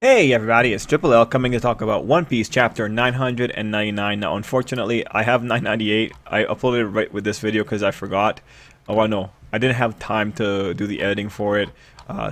Hey everybody, it's Tripl-L coming to talk about One Piece chapter 999. Now unfortunately, I have 998. I uploaded it right with this video because I forgot. Oh no, I didn't have time to do the editing for it.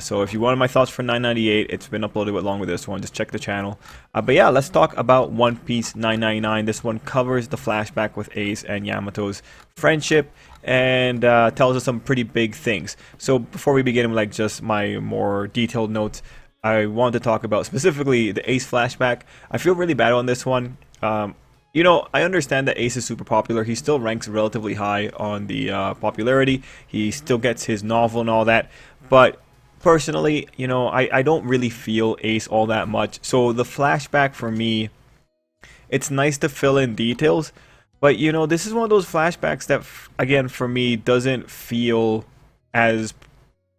So if you wanted my thoughts for 998, it's been uploaded along with this one. Just check the channel. But yeah, let's talk about One Piece 999. This one covers the flashback with Ace and Yamato's friendship and tells us some pretty big things. So before we begin with just my more detailed notes, I wanted to talk about specifically the Ace flashback. I feel really bad on this one. I understand that Ace is super popular. He still ranks relatively high on the popularity. He still gets his novel and all that. But personally, I don't really feel Ace all that much. So the flashback for me, it's nice to fill in details. But, this is one of those flashbacks that, again, for me, doesn't feel as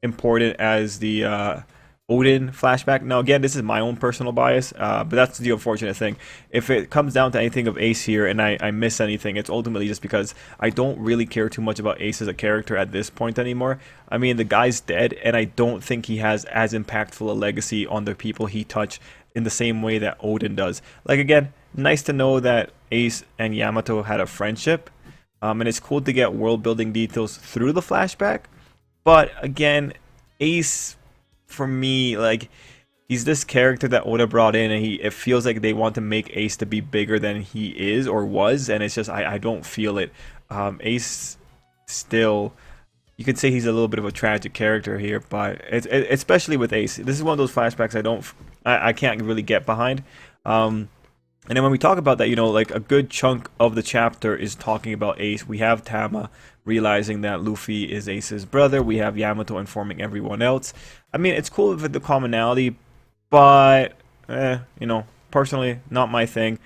important as the Odin flashback. Now again, this is my own personal bias, but that's the unfortunate thing. If it comes down to anything of Ace here and I miss anything, it's ultimately just because I don't really care too much about Ace as a character at this point anymore. I mean, the guy's dead and I don't think he has as impactful a legacy on the people he touched in the same way that Odin does. Like again, nice to know that Ace and Yamato had a friendship, and it's cool to get world building details through the flashback. But again, Ace, for me, like, he's this character that Oda brought in, and it feels like they want to make Ace to be bigger than he is or was, and it's just I don't feel it. Ace still, you could say he's a little bit of a tragic character here, but especially with Ace, this is one of those flashbacks I can't really get behind. And then when we talk about that, like a good chunk of the chapter is talking about Ace. We have Tama realizing that Luffy is Ace's brother. We have Yamato informing everyone else. I mean, it's cool with the commonality, but, personally, not my thing.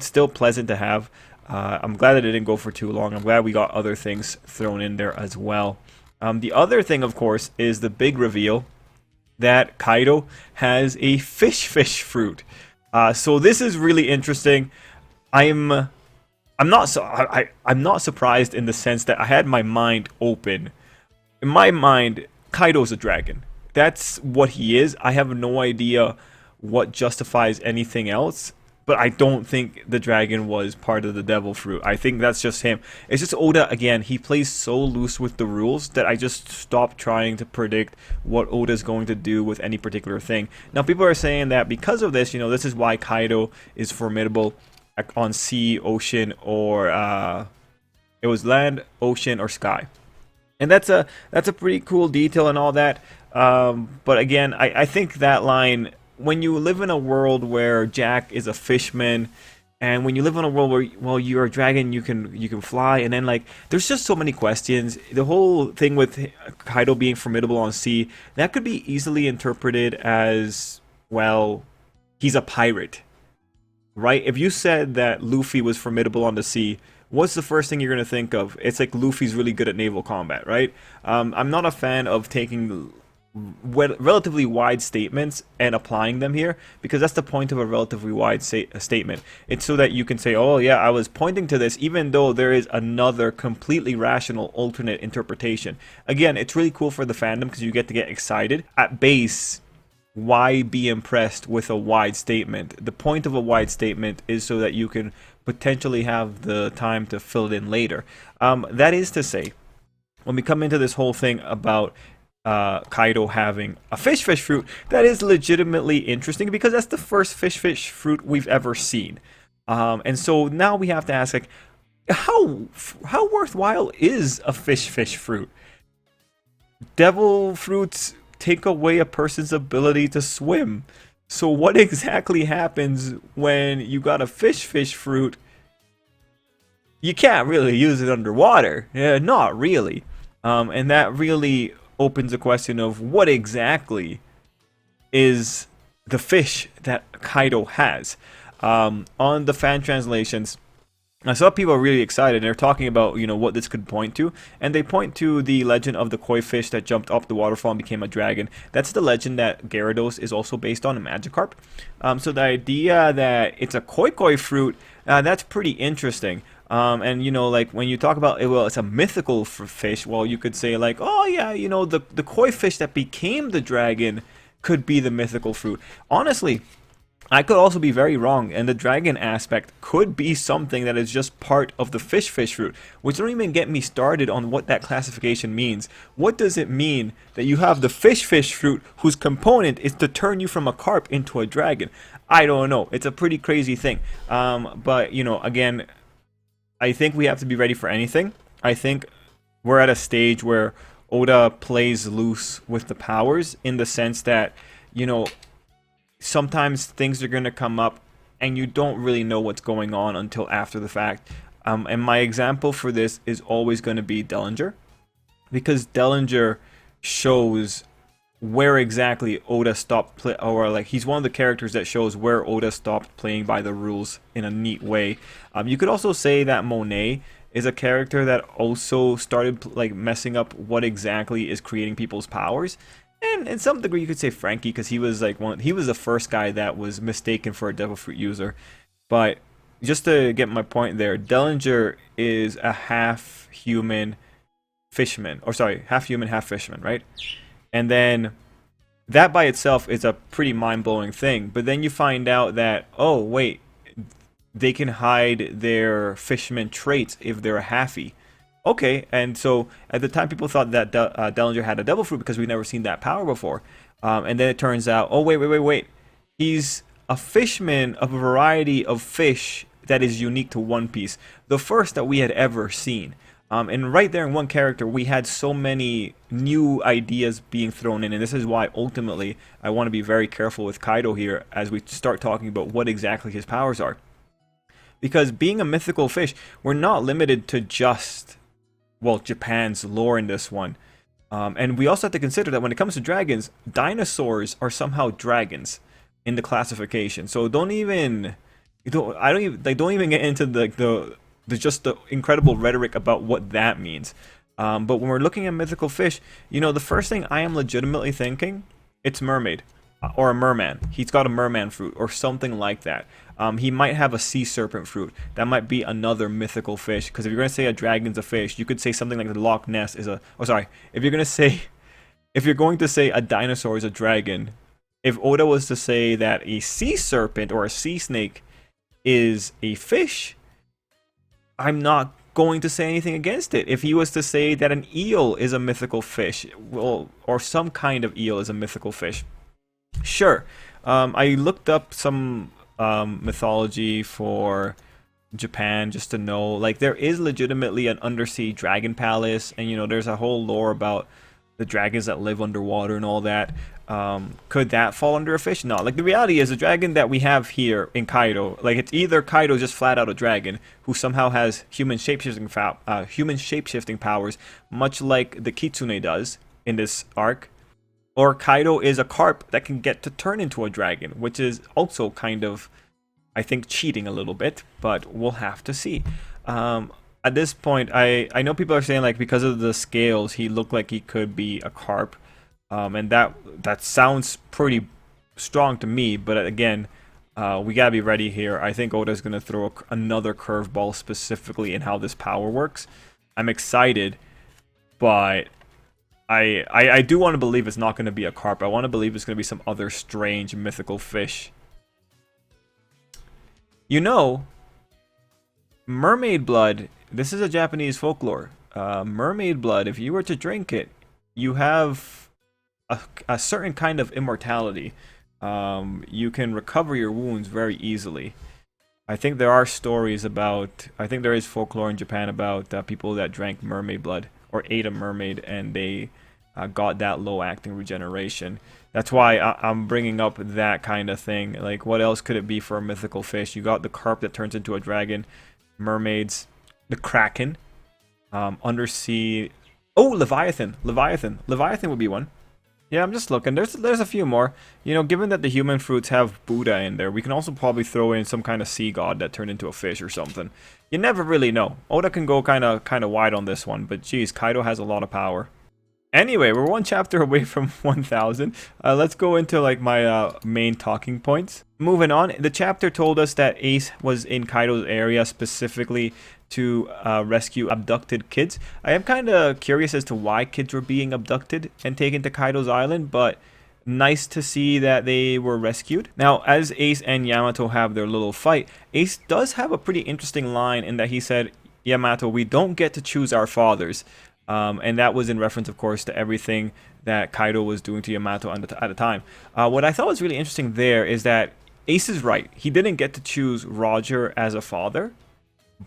Still pleasant to have. I'm glad that it didn't go for too long. I'm glad we got other things thrown in there as well. The other thing, of course, is the big reveal that Kaido has a fish fruit. So this is really interesting. I'm not surprised in the sense that I had my mind open. In my mind, Kaido's a dragon. That's what he is. I have no idea what justifies anything else, but I don't think the dragon was part of the devil fruit. I think that's just him. It's just Oda, again, he plays so loose with the rules that I just stopped trying to predict what Oda's going to do with any particular thing. Now, people are saying that because of this, this is why Kaido is formidable on sea, ocean, or it was land, ocean, or sky. And that's a pretty cool detail and all that. But again, I think that line, when you live in a world where Jack is a fishman, and when you live in a world where, well, you're a dragon, you can fly, and then there's just so many questions. The whole thing with Kaido being formidable on sea, that could be easily interpreted as, well, he's a pirate, right? If you said that Luffy was formidable on the sea, what's the first thing you're going to think of? It's like Luffy's really good at naval combat, right? I'm not a fan of taking relatively wide statements and applying them here, because that's the point of a relatively wide statement. It's so that you can say, oh yeah, I was pointing to this, even though there is another completely rational alternate interpretation. Again, it's really cool for the fandom because you get to get excited. At base, why be impressed with a wide statement? The point of a wide statement is so that you can potentially have the time to fill it in later. That is to say, when we come into this whole thing about Kaido having a fish fruit, that is legitimately interesting because that's the first fish fruit we've ever seen. And so now we have to ask, how worthwhile is a fish fruit? Devil fruits take away a person's ability to swim. So what exactly happens when you got a fish fruit? You can't really use it underwater. Yeah, not really. And that really opens a question of what exactly is the fish that Kaido has. On the fan translations, I saw people are really excited. They're talking about, what this could point to. And they point to the legend of the koi fish that jumped up the waterfall and became a dragon. That's the legend that Gyarados is also based on in Magikarp. So the idea that it's a koi fruit, that's pretty interesting. And when you talk about it, well, it's a mythical fish. Well, you could say oh yeah, the koi fish that became the dragon could be the mythical fruit. Honestly, I could also be very wrong, and the dragon aspect could be something that is just part of the fish fruit, which don't even get me started on what that classification means. What does it mean that you have the fish fruit whose component is to turn you from a carp into a dragon? I don't know. It's a pretty crazy thing. But, you know, again, I think we have to be ready for anything. I think we're at a stage where Oda plays loose with the powers in the sense that, you know, sometimes things are going to come up and you don't really know what's going on until after the fact. And my example for this is always going to be Dellinger, because Dellinger shows where exactly Oda stopped or like he's one of the characters that shows where Oda stopped playing by the rules in a neat way. You could also say that Monet is a character that also started like messing up what exactly is creating people's powers. And in some degree, you could say Frankie, because he was like he was the first guy that was mistaken for a devil fruit user. But just to get my point there, Dellinger is a half human fisherman, or sorry, half human, half fisherman, right? And then that by itself is a pretty mind-blowing thing. But then you find out that, oh wait, they can hide their fisherman traits if they're a halfie. Okay, and so at the time people thought that Dellinger had a devil fruit because we'd never seen that power before. And then it turns out, oh wait. He's a fishman of a variety of fish that is unique to One Piece. The first that we had ever seen. And right there in one character, we had so many new ideas being thrown in. And this is why ultimately I want to be very careful with Kaido here as we start talking about what exactly his powers are. Because being a mythical fish, we're not limited to just, well, Japan's lore in this one. And we also have to consider that when it comes to dragons, dinosaurs are somehow dragons in the classification. So don't even get into the just the incredible rhetoric about what that means. But when we're looking at mythical fish, you know, the first thing I am legitimately thinking, it's mermaid or a merman. He's got a merman fruit or something like that. He might have a sea serpent fruit. That might be another mythical fish. Because if you're going to say a dragon's a fish, you could say something like the Loch Ness is a... Oh, sorry. If you're going to say a dinosaur is a dragon, if Oda was to say that a sea serpent or a sea snake is a fish, I'm not going to say anything against it. If he was to say that an eel is a mythical fish, well, or some kind of eel is a mythical fish, sure. I looked up some mythology for Japan just to know, like, there is legitimately an undersea dragon palace, and you know there's a whole lore about the dragons that live underwater and all that. Could that fall under a fish? No. Like, the reality is the dragon that we have here in Kaido, like, it's either Kaido just flat out a dragon who somehow has human shapeshifting powers, much like the Kitsune does in this arc, or Kaido is a carp that can get to turn into a dragon, which is also kind of, I think, cheating a little bit, but we'll have to see. At this point, I know people are saying, like, because of the scales, he looked like he could be a carp, and that sounds pretty strong to me, but again, we gotta be ready here. I think Oda's gonna throw another curveball specifically in how this power works. I'm excited, but I do want to believe it's not going to be a carp. I want to believe it's going to be some other strange mythical fish. You know, mermaid blood, this is a Japanese folklore. Mermaid blood, if you were to drink it, you have a certain kind of immortality. You can recover your wounds very easily. I think there are stories about, I think there is folklore in Japan about people that drank mermaid blood or ate a mermaid and they got that low acting regeneration. That's why I'm bringing up that kind of thing. Like, what else could it be for a mythical fish? You got the carp that turns into a dragon, mermaids, the kraken, undersea. Oh, Leviathan would be one. Yeah, I'm just looking. There's a few more. You know, given that the human fruits have Buddha in there, we can also probably throw in some kind of sea god that turned into a fish or something. You never really know. Oda can go kind of wide on this one, but geez, Kaido has a lot of power. Anyway, we're one chapter away from 1000. Let's go into like my main talking points. Moving on, the chapter told us that Ace was in Kaido's area specifically to rescue abducted kids. I am kind of curious as to why kids were being abducted and taken to Kaido's island, but Nice to see that they were rescued. Now, as Ace and Yamato have their little fight, Ace does have a pretty interesting line in that he said, Yamato, we don't get to choose our fathers. And that was in reference, of course, to everything that Kaido was doing to Yamato at the time. What I thought was really interesting there is that Ace is right. He didn't get to choose Roger as a father,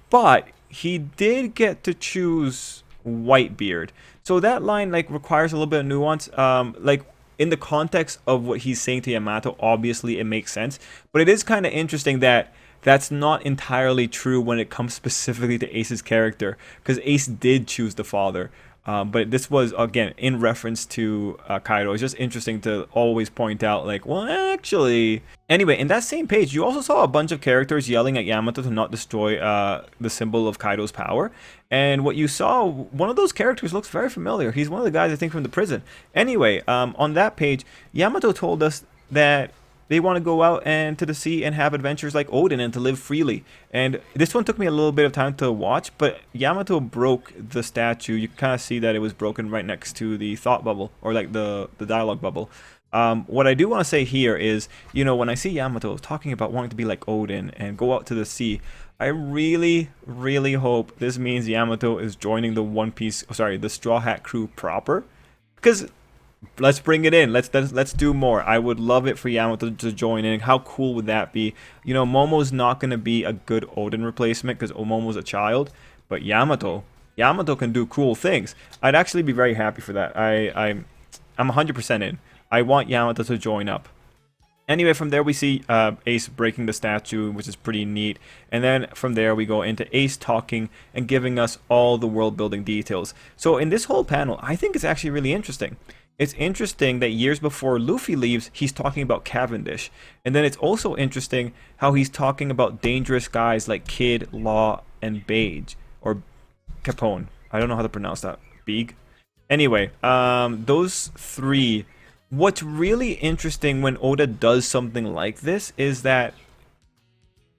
but he did get to choose Whitebeard. So that line like requires a little bit of nuance. Like in the context of what he's saying to Yamato, obviously it makes sense. But it is kind of interesting that that's not entirely true when it comes specifically to Ace's character, because Ace did choose the father. But this was, again, in reference to Kaido. It's just interesting to always point out, like, well, actually... Anyway, in that same page, you also saw a bunch of characters yelling at Yamato to not destroy the symbol of Kaido's power. And what you saw, one of those characters looks very familiar. He's one of the guys, I think, from the prison. Anyway, on that page, Yamato told us that they want to go out and to the sea and have adventures like Odin and to live freely. And this one took me a little bit of time to watch, but Yamato broke the statue. You can kind of see that it was broken right next to the thought bubble, or like the dialogue bubble. What I do want to say here is, you know, when I see Yamato talking about wanting to be like Odin and go out to the sea, I really, really hope this means Yamato is joining the the Straw Hat crew proper. Because let's bring it in. Let's do more. I would love it for Yamato to join in. How cool would that be? You know, Momo's not going to be a good Odin replacement because Momo's a child, but Yamato can do cool things. I'd actually be very happy for that. I'm 100% in. I want Yamato to join up. Anyway, from there we see Ace breaking the statue, which is pretty neat. And then from there we go into Ace talking and giving us all the world building details. So in this whole panel, I think it's actually really interesting. It's interesting that years before Luffy leaves, he's talking about Cavendish. And then it's also interesting how he's talking about dangerous guys like Kid, Law, and Beige. Or Capone. I don't know how to pronounce that. Beeg? Anyway, those three. What's really interesting when Oda does something like this is that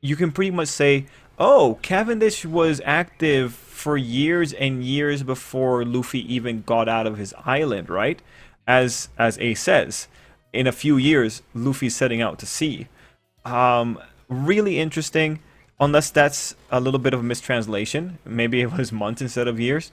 you can pretty much say, oh, Cavendish was active for years and years before Luffy even got out of his island, right? As Ace says, in a few years, Luffy's setting out to sea. Really interesting, unless that's a little bit of a mistranslation. Maybe it was months instead of years.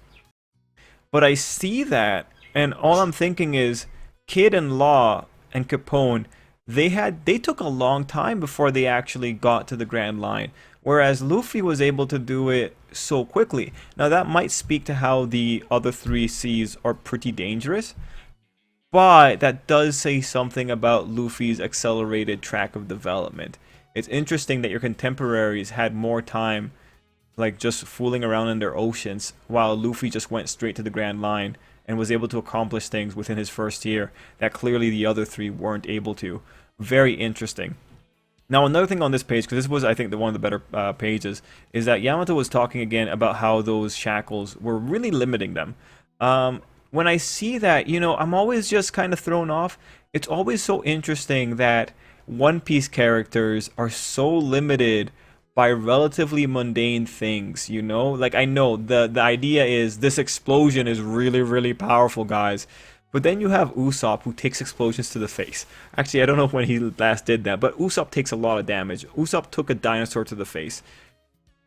But I see that, and all I'm thinking is, Kid and Law and Capone, they took a long time before they actually got to the Grand Line, whereas Luffy was able to do it so quickly. Now that might speak to how the other three seas are pretty dangerous, but that does say something about Luffy's accelerated track of development. It's interesting that your contemporaries had more time, like just fooling around in their oceans, while Luffy just went straight to the Grand Line and was able to accomplish things within his first year that clearly the other three weren't able to. Very interesting. Now, another thing on this page, because this was, I think, one of the better pages, is that Yamato was talking again about how those shackles were really limiting them. When I see that, you know, I'm always just kind of thrown off. It's always so interesting that One Piece characters are so limited by relatively mundane things, you know? Like, I know the idea is this explosion is really, really powerful, guys. But then you have Usopp, who takes explosions to the face. Actually, I don't know when he last did that, but Usopp takes a lot of damage. Usopp took a dinosaur to the face.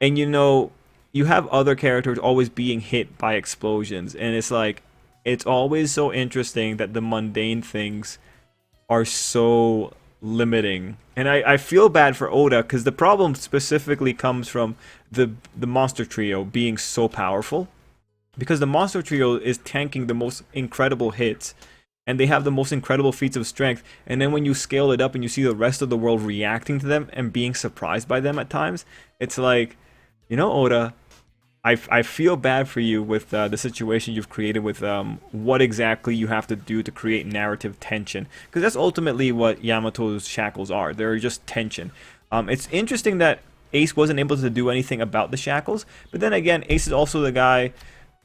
And, you know, you have other characters always being hit by explosions. And it's like, it's always so interesting that the mundane things are so limiting. And I feel bad for Oda, because the problem specifically comes from the Monster Trio being so powerful. Because the Monster Trio is tanking the most incredible hits, and they have the most incredible feats of strength, and then when you scale it up and you see the rest of the world reacting to them and being surprised by them at times, it's like, you know, Oda, I feel bad for you with the situation you've created with what exactly you have to do to create narrative tension. Because that's ultimately what Yamato's shackles are. They're just tension. It's interesting that Ace wasn't able to do anything about the shackles. But then again, Ace is also the guy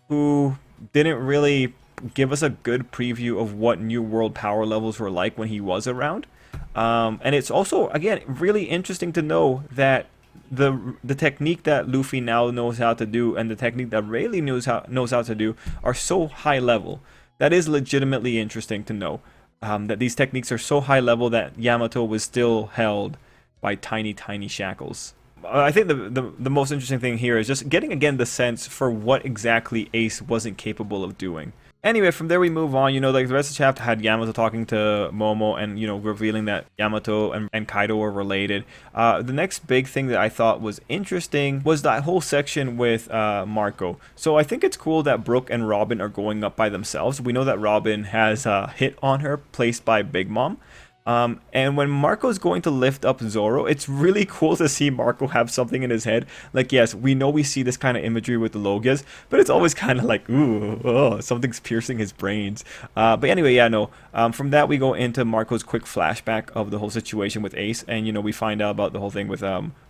who didn't really give us a good preview of what New World power levels were like when he was around. And it's also, again, really interesting to know that the technique that Luffy now knows how to do and the technique that Rayleigh knows how to do are so high level. That is legitimately interesting to know. that these techniques are so high level that Yamato was still held by tiny, tiny shackles. I think the most interesting thing here is just getting again the sense for what exactly Ace wasn't capable of doing. Anyway, from there we move on. Like the rest of the chapter had Yamato talking to Momo and, revealing that Yamato and Kaido were related. The next big thing that I thought was interesting was that whole section with Marco. So I think it's cool that Brooke and Robin are going up by themselves. We know that Robin has a hit on her placed by Big Mom. And when Marco's going to lift up Zoro, it's really cool to see Marco have something in his head. Like, yes, we know we see this kind of imagery with the Logias, but it's always kind of like, ooh, oh, something's piercing his brains. But anyway, yeah, no. From that, we go into Marco's quick flashback of the whole situation with Ace. And, we find out about the whole thing with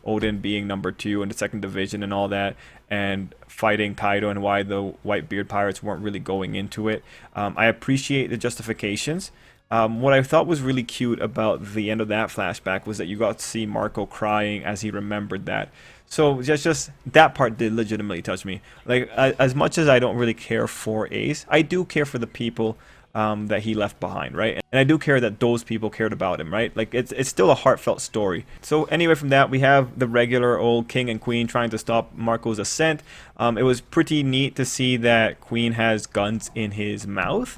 Odin being number 2 in the 2nd Division and all that. And fighting Kaido and why the Whitebeard Pirates weren't really going into it. I appreciate the justifications. What I thought was really cute about the end of that flashback was that you got to see Marco crying as he remembered that. So just that part did legitimately touch me. Like, as much as I don't really care for Ace, I do care for the people that he left behind, right? And I do care that those people cared about him, right? Like, it's still a heartfelt story. So anyway, from that, we have the regular old king and queen trying to stop Marco's ascent. It was pretty neat to see that Queen has guns in his mouth.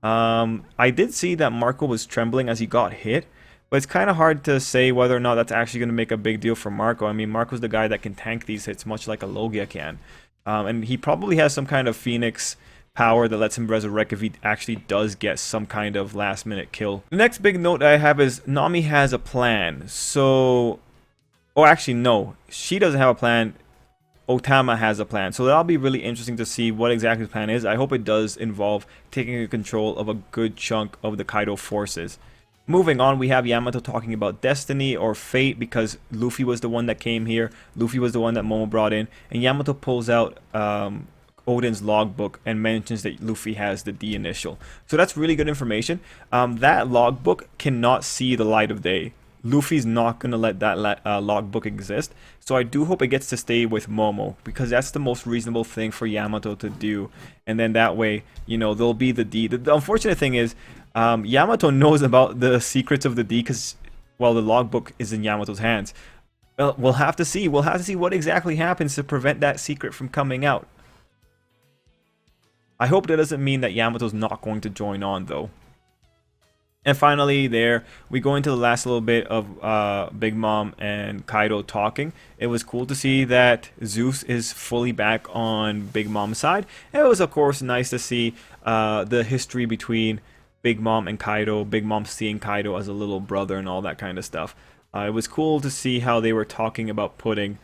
I did see that Marco was trembling as he got hit, but it's kind of hard to say whether or not that's actually going to make a big deal for Marco. I mean, Marco's the guy that can tank these hits much like a Logia can. And he probably has some kind of Phoenix power that lets him resurrect if he actually does get some kind of last minute kill. The next big note I have is Nami has a plan. So, actually no, she doesn't have a plan. Otama has a plan, so that'll be really interesting to see what exactly the plan is. I hope it does involve taking control of a good chunk of the Kaido forces. Moving on, we have Yamato talking about destiny or fate because Luffy was the one that came here. Luffy was the one that Momo brought in, and Yamato pulls out Odin's logbook and mentions that Luffy has the D initial. So that's really good information. That logbook cannot see the light of day. Luffy's not going to let that logbook exist. So I do hope it gets to stay with Momo, because that's the most reasonable thing for Yamato to do. And then that way, there'll be the D. The unfortunate thing is, Yamato knows about the secrets of the D because, well, the logbook is in Yamato's hands. Well, we'll have to see. We'll have to see what exactly happens to prevent that secret from coming out. I hope that doesn't mean that Yamato's not going to join on, though. And finally, there we go into the last little bit of Big Mom and Kaido talking. It was cool to see that Zeus is fully back on Big Mom's side. And it was, of course, nice to see the history between Big Mom and Kaido. Big Mom seeing Kaido as a little brother and all that kind of stuff. It was cool to see how they were talking about pudding.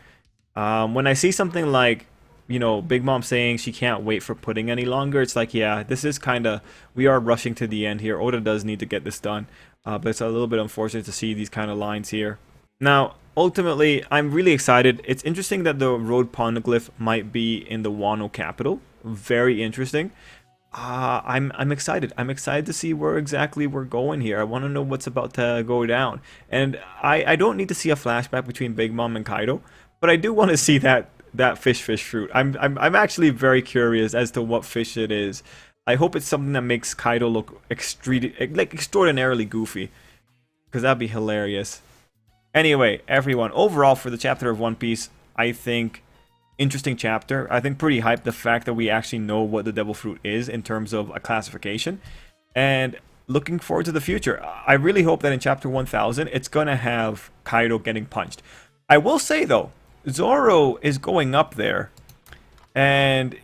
When I see something like, Big Mom saying she can't wait for pudding any longer, it's like, yeah, this is kind of, we are rushing to the end here. Oda does need to get this done, but it's a little bit unfortunate to see these kind of lines here. Now, ultimately, I'm really excited. It's interesting that the road poneglyph might be in the Wano capital. Very interesting. I'm excited. I'm excited to see where exactly we're going here. I want to know what's about to go down. And I don't need to see a flashback between Big Mom and Kaido, but I do want to see that fish fruit. I'm actually very curious as to what fish it is. I hope it's something that makes Kaido look extraordinarily goofy, because that'd be hilarious. Anyway, everyone, overall for the chapter of One Piece, I think interesting chapter. I think pretty hyped the fact that we actually know what the devil fruit is in terms of a classification, and looking forward to the future. I really hope that in chapter 1000 it's gonna have Kaido getting punched. I will say though, Zoro is going up there, and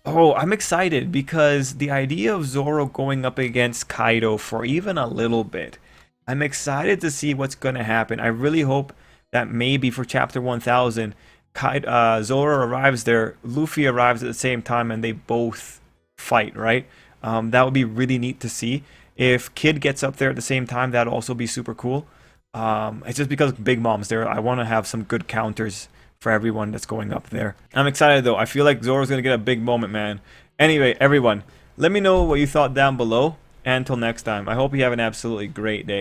I'm excited because the idea of Zoro going up against Kaido for even a little bit, I'm excited to see what's going to happen. I really hope that maybe for chapter 1000, Zoro arrives there, Luffy arrives at the same time, and they both fight, right? That would be really neat to see. If Kid gets up there at the same time, that'd also be super cool. It's just because Big Mom's there, I want to have some good counters for everyone that's going up there. I'm excited though. I feel like Zoro's gonna get a big moment, man. Anyway, everyone, let me know what you thought down below. And until next time, I hope you have an absolutely great day.